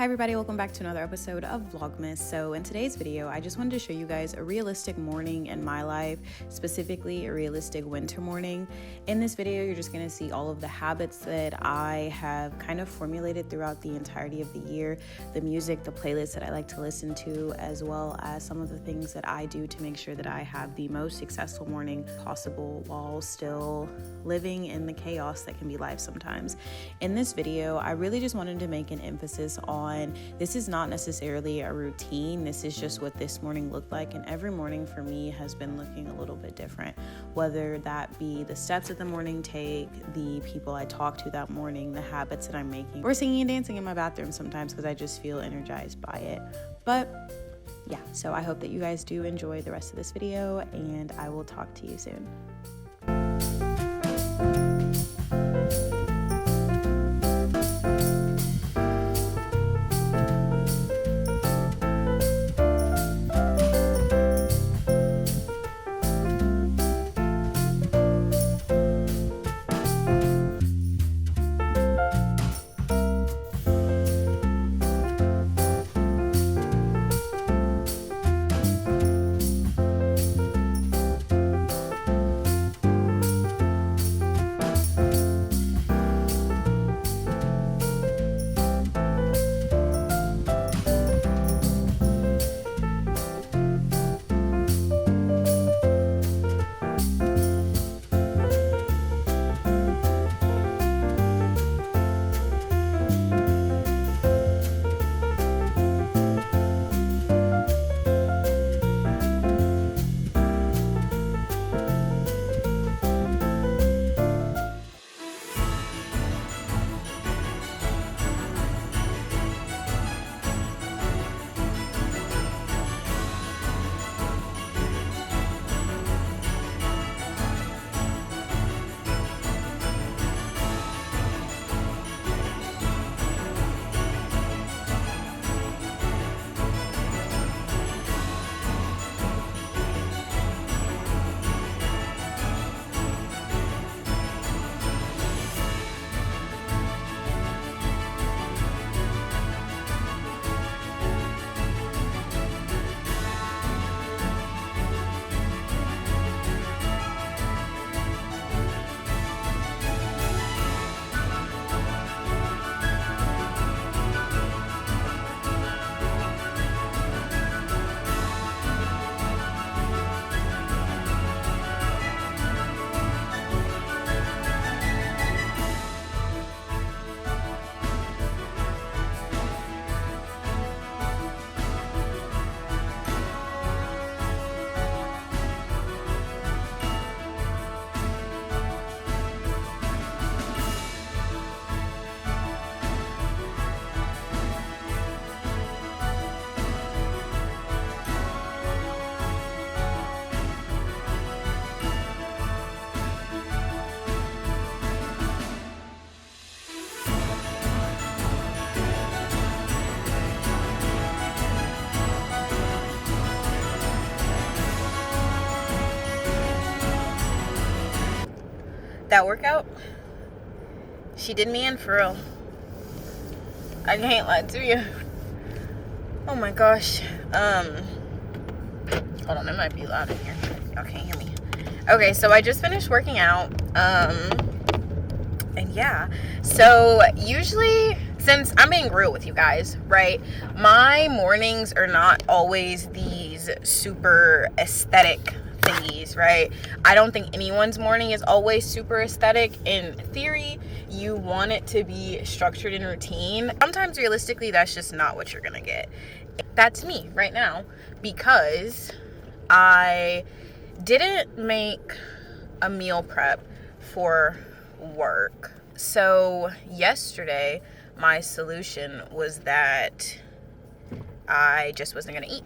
everybody, welcome back to another episode of Vlogmas. So in today's video, I just wanted to show you guys a realistic morning in my life, specifically a realistic winter morning. In this video, you're just gonna see all of the habits that I have kind of formulated throughout the entirety of the year, the music, the playlists that I like to listen to, as well as some of the things that I do to make sure that I have the most successful morning possible while still living in the chaos that can be life sometimes. In this video, I really just wanted to make an emphasis on this is not necessarily a routine. This is just what this morning looked like, and every morning for me has been looking a little bit different, whether that be the steps that the morning take, the people I talk to that morning, the habits that I'm making, or singing and dancing in my bathroom sometimes because I just feel energized by it. But yeah, so I hope that you guys do enjoy the rest of this video, and I will talk to you soon. That workout, she did me in for real. I can't lie to you. Oh my gosh. Hold on, it might be loud in here. Y'all can't hear me. Okay, so I just finished working out. And yeah, so usually, since I'm being real with you guys, right? My mornings are not always these super aesthetic thingies, right? I don't think anyone's morning is always super aesthetic. In theory, you want it to be structured and routine. Sometimes realistically, that's just not what you're gonna get. That's me right now because I didn't make a meal prep for work. So yesterday, my solution was that I just wasn't gonna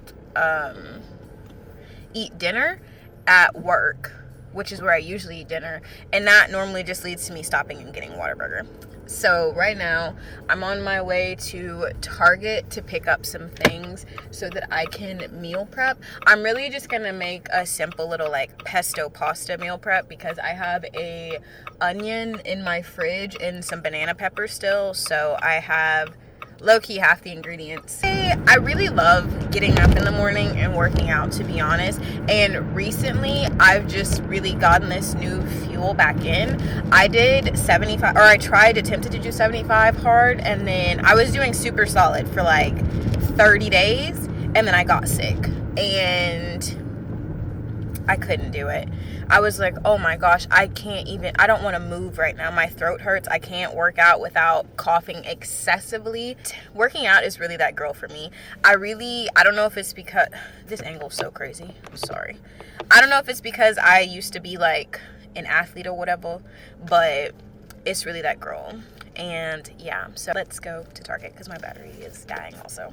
eat dinner at work, which is where I usually eat dinner, and that normally just leads to me stopping and getting Whataburger. So right now I'm on my way to Target to pick up some things so that I can meal prep. I'm really just gonna make a simple little like pesto pasta meal prep because I have a onion in my fridge and some banana pepper still. So I have low-key half the ingredients. I really love getting up in the morning and working out, to be honest. And recently I've just really gotten this new fuel back in. I did 75, or I attempted to do 75 hard, and then I was doing super solid for like 30 days, and then I got sick and I couldn't do it. I was like, oh my gosh, I don't want to move right now. My throat hurts. I can't work out without coughing excessively. Working out is really that girl for me. I don't know if it's because, this angle's so crazy. I'm sorry. I don't know if it's because I used to be like an athlete or whatever, but it's really that girl. And yeah, so let's go to Target because my battery is dying also.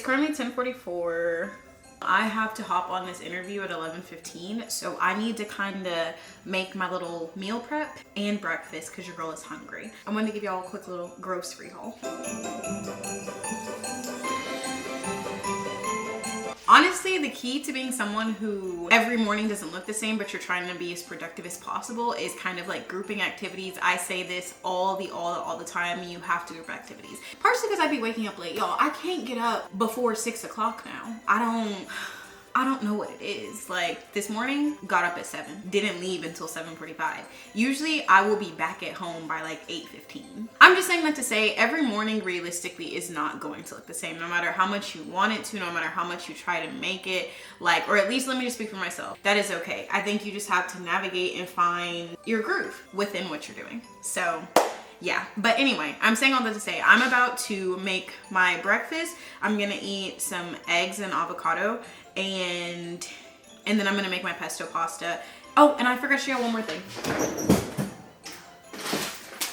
Currently 10:44. I have to hop on this interview at 11:15, so I need to kind of make my little meal prep and breakfast because your girl is hungry. I'm going to give y'all a quick little grocery haul. Honestly, the key to being someone who every morning doesn't look the same, but you're trying to be as productive as possible, is kind of like grouping activities. I say this all the time. You have to group activities. Partially because I be waking up late, y'all. I can't get up before 6 o'clock now. I don't know what it is. Like this morning, got up at 7, didn't leave until 7:45. Usually I will be back at home by like 8:15. I'm just saying that to say every morning realistically is not going to look the same, no matter how much you want it to, no matter how much you try to make it, like, or at least let me just speak for myself. That is okay. I think you just have to navigate and find your groove within what you're doing. So yeah, but anyway, I'm saying all that to say I'm about to make my breakfast. I'm gonna eat some eggs and avocado, and then I'm gonna make my pesto pasta. Oh, and I forgot to share one more thing.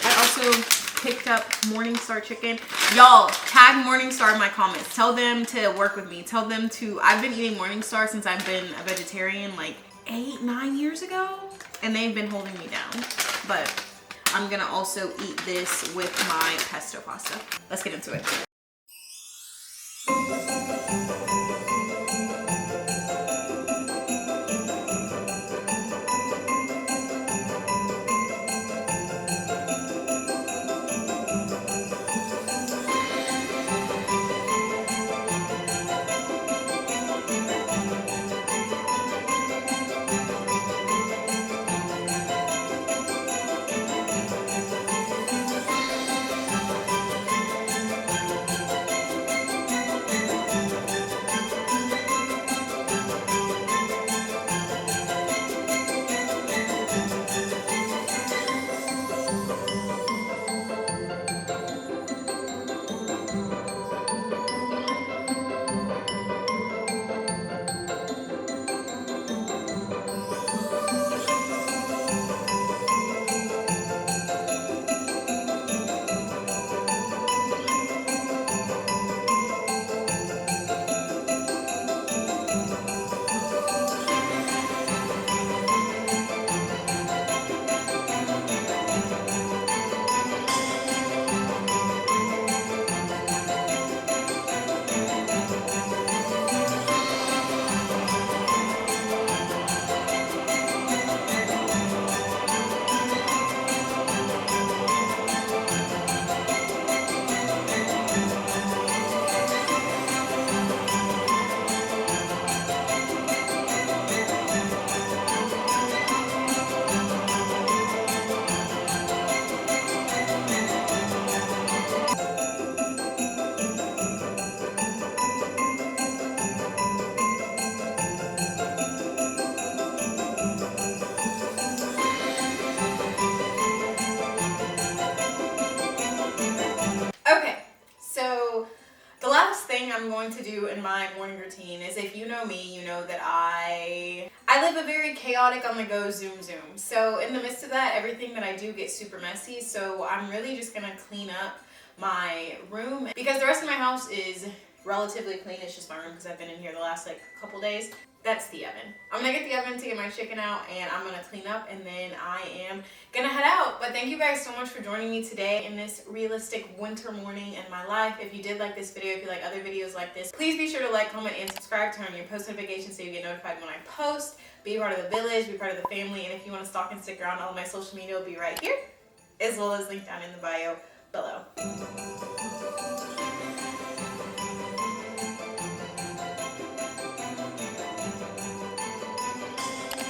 I also picked up Morningstar chicken. Y'all, tag Morningstar in my comments. Tell them to work with me. Tell them to, I've been eating Morningstar since I've been a vegetarian like 8-9 years ago, and they've been holding me down. But I'm gonna also eat this with my pesto pasta. Let's get into it. in my morning routine is, if you know me, you know that I live a very chaotic on the go zoom. So in the midst of that, everything that I do gets super messy. So I'm really just gonna clean up my room because the rest of my house is relatively clean. It's just my room because I've been in here the last like couple days. That's the oven. I'm gonna get the oven to get my chicken out, and I'm gonna clean up, and then I am gonna head out. But thank you guys so much for joining me today in this realistic winter morning in my life. If you did like this video, if you like other videos like this, please be sure to like, comment, and subscribe. Turn on your post notifications so you get notified when I post. Be part of the village, be part of the family, and if you want to stalk and stick around, all of my social media will be right here, as well as linked down in the bio below.